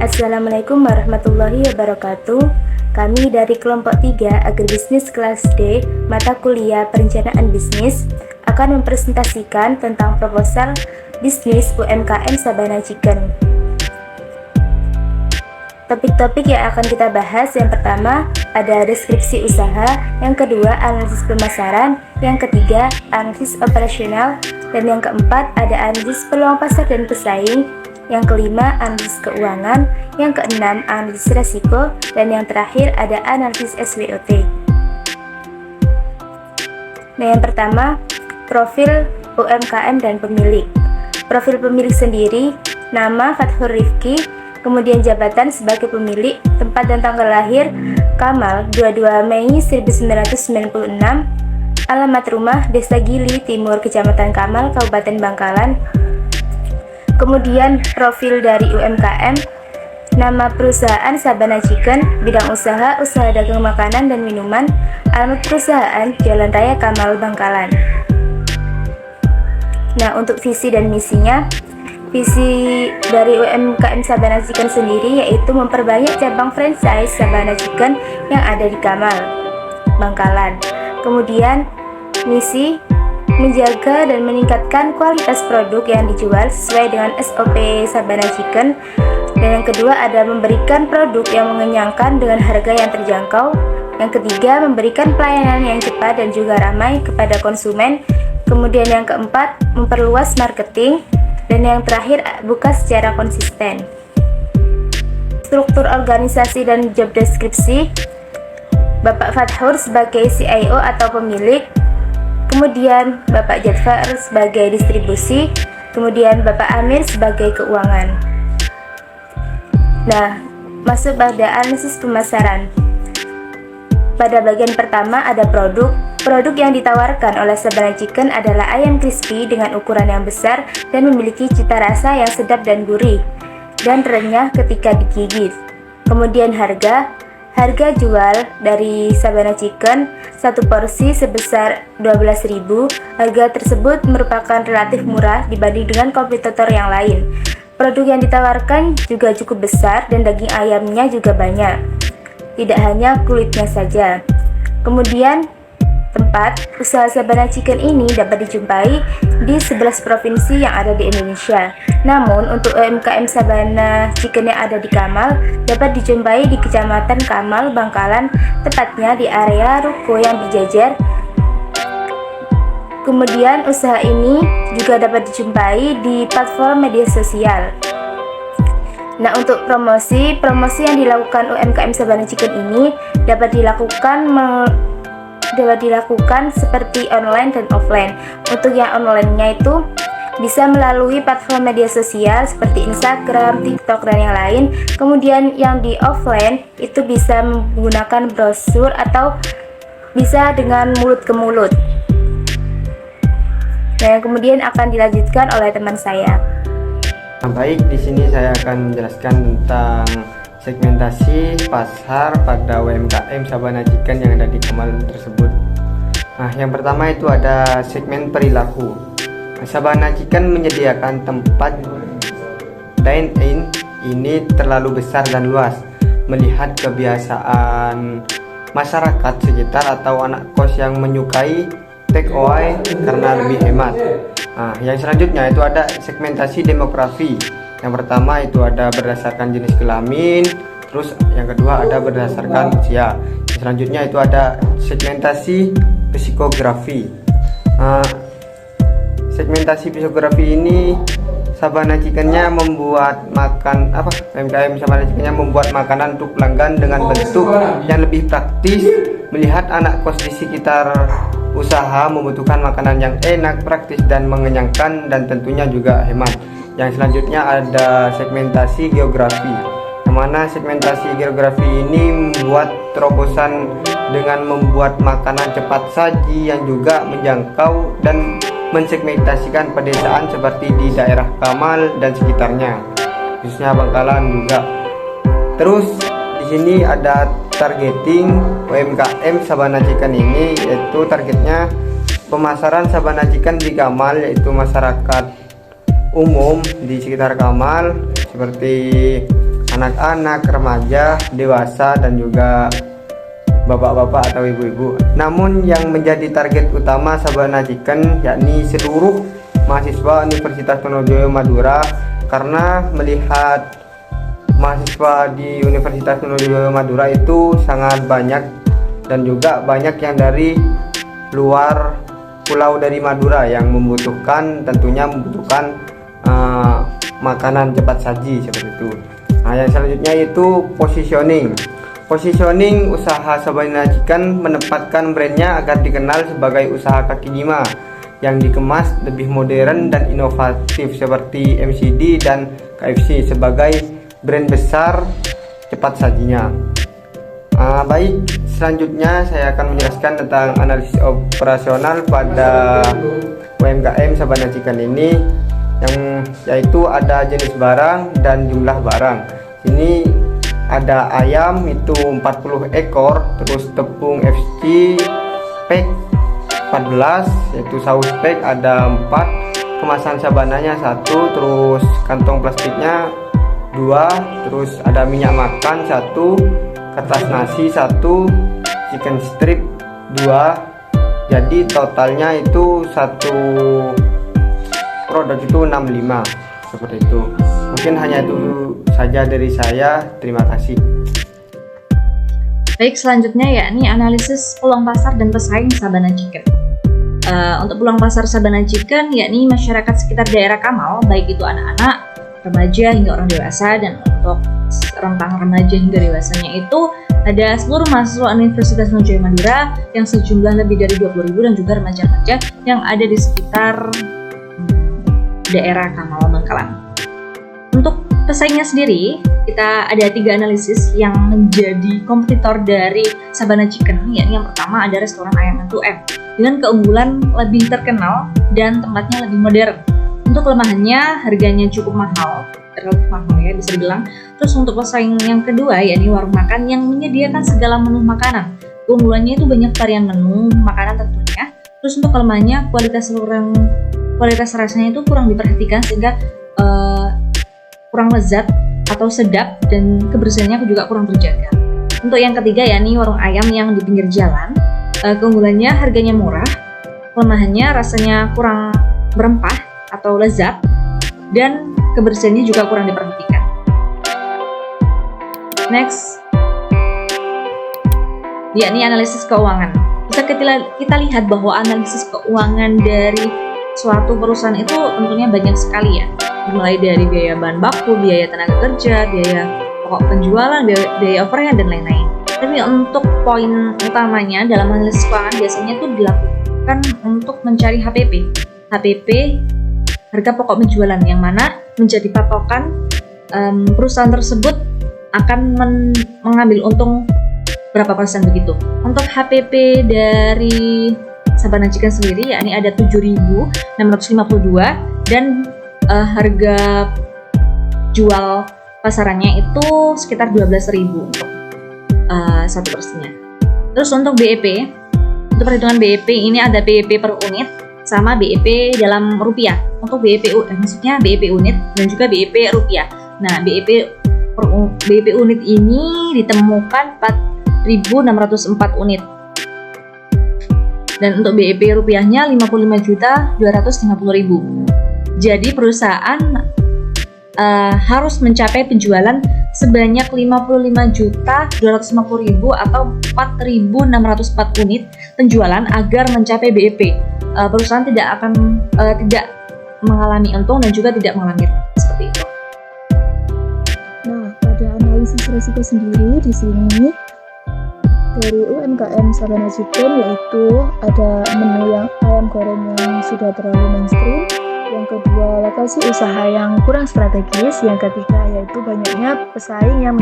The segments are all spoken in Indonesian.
Assalamualaikum warahmatullahi wabarakatuh. Kami dari kelompok 3 Agribisnis kelas D, mata kuliah Perencanaan Bisnis, akan mempresentasikan tentang proposal bisnis UMKM Sabana Chicken. Topik-topik yang akan kita bahas, yang pertama ada deskripsi usaha, yang kedua analisis pemasaran, yang ketiga analisis operasional, dan yang keempat ada analisis peluang pasar dan pesaing, yang kelima analisis keuangan, yang keenam analisis resiko, dan yang terakhir ada analisis SWOT. Nah, yang pertama profil UMKM dan pemilik. Profil pemilik sendiri, nama Fathur Rifki, kemudian jabatan sebagai pemilik, tempat dan tanggal lahir Kamal 22 Mei 1996, alamat rumah Desa Gili Timur, Kecamatan Kamal, Kabupaten Bangkalan. Kemudian profil dari UMKM, nama perusahaan Sabana Chicken, bidang usaha dagang makanan dan minuman, alamat perusahaan Jalan Raya Kamal, Bangkalan. Nah, untuk visi dan misinya, visi dari UMKM Sabana Chicken sendiri yaitu memperbanyak cabang franchise Sabana Chicken yang ada di Kamal, Bangkalan. Kemudian misi menjaga dan meningkatkan kualitas produk yang dijual sesuai dengan SOP Sabana Chicken. Dan yang kedua ada memberikan produk yang mengenyangkan dengan harga yang terjangkau. Yang ketiga memberikan pelayanan yang cepat dan juga ramai kepada konsumen. Kemudian yang keempat memperluas marketing. Dan yang terakhir buka secara konsisten. Struktur organisasi dan job deskripsi, Bapak Fathur sebagai CIO atau pemilik, kemudian Bapak Jafar sebagai distribusi, kemudian Bapak Amir sebagai keuangan. Nah, masuk pada analisis pemasaran. Pada bagian pertama ada produk. Produk yang ditawarkan oleh Sabana Chicken adalah ayam crispy dengan ukuran yang besar dan memiliki cita rasa yang sedap dan gurih dan renyah ketika digigit. Kemudian harga jual dari Sabana Chicken satu porsi sebesar 12.000. Harga tersebut merupakan relatif murah dibanding dengan kompetitor yang lain. Produk yang ditawarkan juga cukup besar dan daging ayamnya juga banyak, tidak hanya kulitnya saja. Kemudian tempat usaha Sabana Chicken ini dapat dijumpai di 11 provinsi yang ada di Indonesia. Namun untuk UMKM Sabana Chicken yang ada di Kamal dapat dijumpai di Kecamatan Kamal, Bangkalan, tepatnya di area ruko yang berjejer. Kemudian usaha ini juga dapat dijumpai di platform media sosial. Nah, untuk promosi yang dilakukan UMKM Sabana Chicken ini dapat dilakukan seperti online dan offline. Untuk yang online-nya itu bisa melalui platform media sosial seperti Instagram, TikTok, dan yang lain. Kemudian yang di offline itu bisa menggunakan brosur atau bisa dengan mulut ke mulut. Nah, yang kemudian akan dilanjutkan oleh teman saya. Baik, di sini saya akan menjelaskan tentang segmentasi pasar pada UMKM Sabana Chicken yang ada di Kamal tersebut. Nah, yang pertama itu ada segmen perilaku. Sabana Chicken menyediakan tempat dine-in ini terlalu besar dan luas. Melihat kebiasaan masyarakat sekitar atau anak kos yang menyukai take away karena lebih hemat. Nah, yang selanjutnya itu ada segmentasi demografi. Yang pertama itu ada berdasarkan jenis kelamin, terus yang kedua ada berdasarkan usia. Yang selanjutnya itu ada segmentasi psikografi. Segmentasi psikografi ini Sabana Chicken-nya membuat UMKM Sabana Chicken-nya membuat makanan untuk pelanggan dengan bentuk yang lebih praktis. Melihat anak kos di sekitar usaha membutuhkan makanan yang enak, praktis, dan mengenyangkan, dan tentunya juga hemat. Yang selanjutnya ada segmentasi geografi, yang mana segmentasi geografi ini membuat terobosan dengan membuat makanan cepat saji yang juga menjangkau dan mensegmentasikan pedesaan seperti di daerah Kamal dan sekitarnya, khususnya Bangkalan juga. Terus di sini ada targeting UMKM Sabana Chicken ini, yaitu targetnya pemasaran Sabana Chicken di Kamal, yaitu masyarakat umum di sekitar Kamal seperti anak-anak, remaja, dewasa, dan juga bapak-bapak atau ibu-ibu. Namun yang menjadi target utama Sabana Chicken yakni seluruh mahasiswa Universitas Trunojoyo Madura, karena melihat mahasiswa di Universitas Trunojoyo Madura itu sangat banyak dan juga banyak yang dari luar pulau dari Madura yang tentunya membutuhkan makanan cepat saji seperti itu. Nah, yang selanjutnya itu positioning usaha Sabana Chicken menempatkan brandnya agar dikenal sebagai usaha kaki lima yang dikemas lebih modern dan inovatif seperti McD dan KFC sebagai brand besar cepat sajinya. Baik, selanjutnya saya akan menjelaskan tentang analisis operasional pada UMKM Sabana Chicken ini, yang yaitu ada jenis barang dan jumlah barang. Ini ada ayam itu 40 ekor, terus tepung FC pack 14, yaitu saus pack ada 4, kemasan sabananya 1, terus kantong plastiknya 2, terus ada minyak makan 1, kertas nasi 1, chicken strip 2. Jadi totalnya itu satu produk itu 65 seperti itu. Mungkin hanya itu saja dari saya. Terima kasih. Baik, selanjutnya yakni analisis peluang pasar dan pesaing Sabana Chicken. Untuk peluang pasar Sabana Chicken yakni masyarakat sekitar daerah Kamal, baik itu anak-anak, remaja hingga orang dewasa, dan untuk rentang remaja hingga dewasanya itu ada seluruh mahasiswa Universitas Trunojoyo Madura yang sejumlah lebih dari 20.000 dan juga remaja-remaja yang ada di sekitar daerah Kamal Bangkalan. Untuk pesaingnya sendiri, kita ada 3 analisis yang menjadi kompetitor dari Sabana Chicken, yakni yang pertama ada restoran ayam 2M dengan keunggulan lebih terkenal dan tempatnya lebih modern. Untuk kelemahannya, harganya cukup mahal, relatif mahal ya bisa dibilang. Terus untuk pesaing yang kedua yakni warung makan yang menyediakan segala menu makanan. Keunggulannya itu banyak varian menu makanan tentunya. Terus untuk kelemahannya, kualitas rasanya itu kurang diperhatikan sehingga kurang lezat atau sedap, dan kebersihannya juga kurang terjaga. Untuk yang ketiga yakni warung ayam yang di pinggir jalan. Keunggulannya harganya murah, kelemahannya rasanya kurang berempah atau lezat, dan kebersihannya juga kurang diperhatikan. Next, yakni analisis keuangan. Bisa kita lihat bahwa analisis keuangan dari suatu perusahaan itu tentunya banyak sekali ya, mulai dari biaya bahan baku, biaya tenaga kerja, biaya pokok penjualan, biaya overhead, dan lain-lain. Tapi untuk poin utamanya dalam analisis keuangan biasanya itu dilakukan untuk mencari HPP, harga pokok penjualan, yang mana menjadi patokan perusahaan tersebut akan mengambil untung berapa persen begitu. Untuk HPP dari Sabana Chicken sendiri yakni ada 7.652 dan harga jual pasarannya itu sekitar 12.000 untuk 1%-nya. Terus untuk BEP, untuk perhitungan BEP ini ada BEP per unit sama BEP dalam rupiah. Untuk BEP maksudnya BEP unit dan juga BEP rupiah. Nah, BEP unit ini ditemukan 4.604 unit. Dan untuk BEP rupiahnya 55.250.000. Jadi perusahaan harus mencapai penjualan sebanyak 55.250.000 atau 4.604 unit penjualan agar mencapai BEP. Perusahaan tidak mengalami untung dan juga tidak mengalami seperti itu. Nah, pada analisis risiko sendiri di sini dari UMKM Sabana Chicken yaitu ada menu yang ayam goreng yang sudah terlalu mainstream, yang kedua lokasi usaha yang kurang strategis, yang ketiga yaitu banyaknya pesaing yang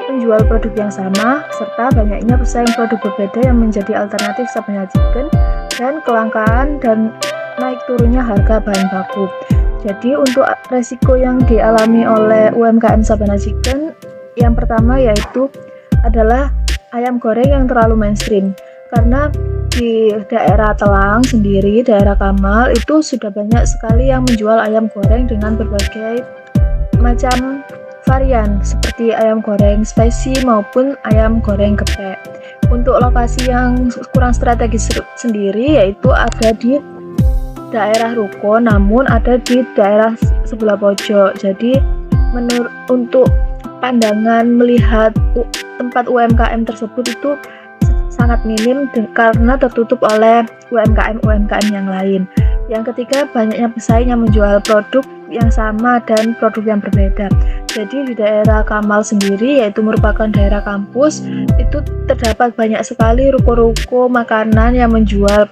menjual produk yang sama, serta banyaknya pesaing produk berbeda yang menjadi alternatif Sabana Chicken, dan kelangkaan dan naik turunnya harga bahan baku. Jadi untuk resiko yang dialami oleh UMKM Sabana Chicken, yang pertama yaitu adalah ayam goreng yang terlalu mainstream, karena di daerah Telang sendiri, daerah Kamal itu sudah banyak sekali yang menjual ayam goreng dengan berbagai macam varian seperti ayam goreng spicy maupun ayam goreng geprek. Untuk lokasi yang kurang strategis sendiri yaitu ada di daerah ruko, namun ada di daerah sebelah pojok. Jadi untuk pandangan melihat tempat UMKM tersebut itu sangat minim karena tertutup oleh UMKM yang lain. Yang ketiga, banyaknya pesaing yang menjual produk yang sama dan produk yang berbeda. Jadi di daerah Kamal sendiri, yaitu merupakan daerah kampus, itu terdapat banyak sekali ruko-ruko makanan yang menjual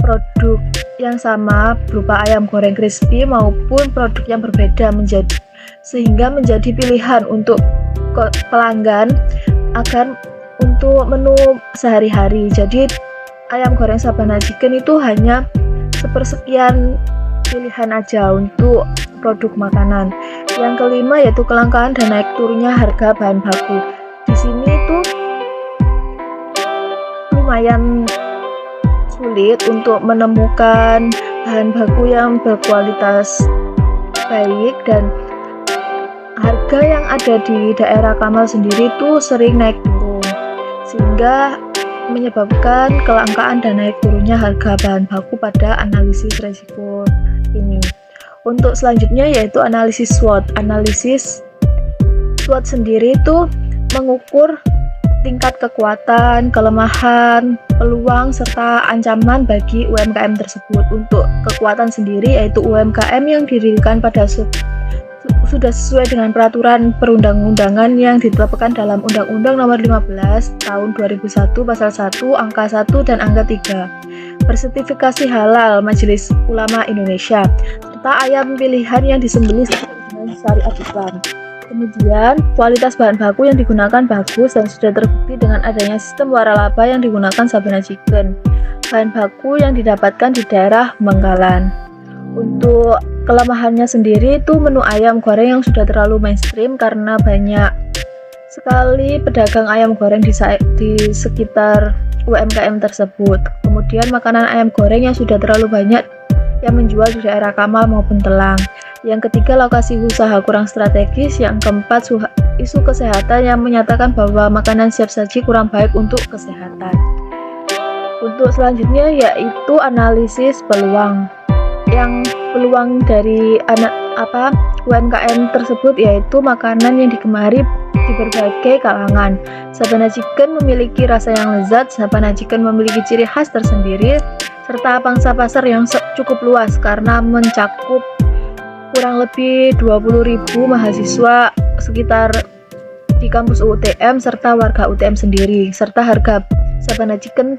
produk yang sama berupa ayam goreng crispy maupun produk yang berbeda, sehingga menjadi pilihan untuk pelanggan agar untuk menu sehari-hari. Jadi ayam goreng Sabana Chicken itu hanya sepersekian pilihan aja untuk produk makanan. Yang kelima yaitu kelangkaan dan naik turunnya harga bahan baku. Di sini tuh lumayan sulit untuk menemukan bahan baku yang berkualitas baik, dan harga yang ada di daerah Kamal sendiri tuh sering naik turun, sehingga menyebabkan kelangkaan dan naik turunnya harga bahan baku pada analisis resiko ini. Untuk selanjutnya yaitu analisis SWOT. Analisis SWOT sendiri itu mengukur tingkat kekuatan, kelemahan, peluang, serta ancaman bagi UMKM tersebut. Untuk kekuatan sendiri yaitu UMKM yang didirikan pada sudah sesuai dengan peraturan perundang-undangan yang ditetapkan dalam Undang-Undang Nomor 15 Tahun 2001 Pasal 1 Angka 1 dan Angka 3, bersertifikasi halal Majelis Ulama Indonesia, serta ayam pilihan yang disembelih sesuai dengan syariat Islam. Kemudian, kualitas bahan baku yang digunakan bagus dan sudah terbukti dengan adanya sistem waralaba yang digunakan Sabana Chicken. Bahan baku yang didapatkan di daerah Bangkalan. Untuk kelemahannya sendiri itu menu ayam goreng yang sudah terlalu mainstream karena banyak sekali pedagang ayam goreng di sekitar UMKM tersebut. Kemudian makanan ayam goreng yang sudah terlalu banyak yang menjual di daerah Kamal maupun Telang. Yang ketiga, lokasi usaha kurang strategis. Yang keempat, isu kesehatan yang menyatakan bahwa makanan siap saji kurang baik untuk kesehatan. Untuk selanjutnya yaitu analisis peluang. Yang peluang dari UMKM tersebut yaitu makanan yang digemari di berbagai kalangan. Sabana Chicken memiliki rasa yang lezat, Sabana Chicken memiliki ciri khas tersendiri, serta pangsa pasar yang cukup luas karena mencakup kurang lebih 20.000 mahasiswa sekitar di kampus UTM serta warga UTM sendiri, serta harga Sabana Chicken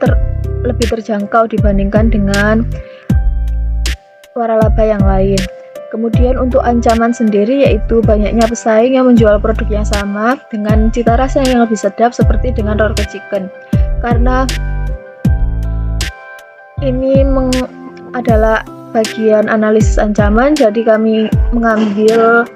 lebih terjangkau dibandingkan dengan waralaba yang lain. Kemudian untuk ancaman sendiri yaitu banyaknya pesaing yang menjual produk yang sama dengan cita rasa yang lebih sedap seperti dengan Rocket Chicken. Karena ini adalah bagian analisis ancaman, jadi kami mengambil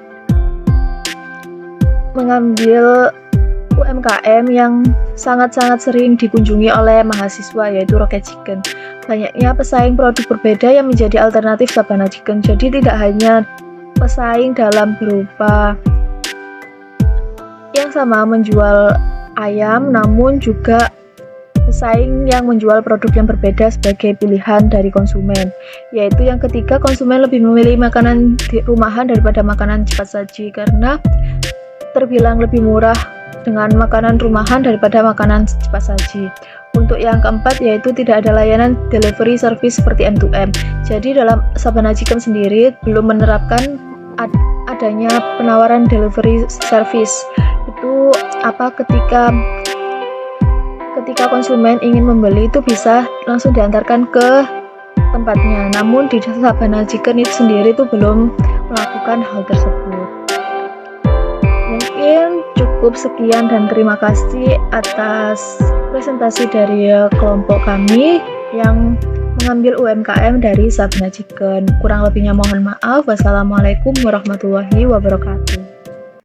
UMKM yang sangat-sangat sering dikunjungi oleh mahasiswa yaitu Rocket Chicken. Banyaknya pesaing produk berbeda yang menjadi alternatif Sabana Chicken. Jadi tidak hanya pesaing dalam berupa yang sama menjual ayam, namun juga pesaing yang menjual produk yang berbeda sebagai pilihan dari konsumen. Yaitu yang ketiga, konsumen lebih memilih makanan rumahan daripada makanan cepat saji karena terbilang lebih murah dengan makanan rumahan daripada makanan cepat saji. Untuk yang keempat yaitu tidak ada layanan delivery service seperti M2M. Jadi dalam Sabana Chicken sendiri belum menerapkan adanya penawaran delivery service. Itu ketika konsumen ingin membeli itu bisa langsung diantarkan ke tempatnya. Namun di Sabana Chicken itu sendiri itu belum melakukan hal tersebut. Mungkin cukup sekian dan terima kasih atas presentasi dari kelompok kami yang mengambil UMKM dari Sabana Chicken. Kurang lebihnya mohon maaf. Wassalamualaikum warahmatullahi wabarakatuh.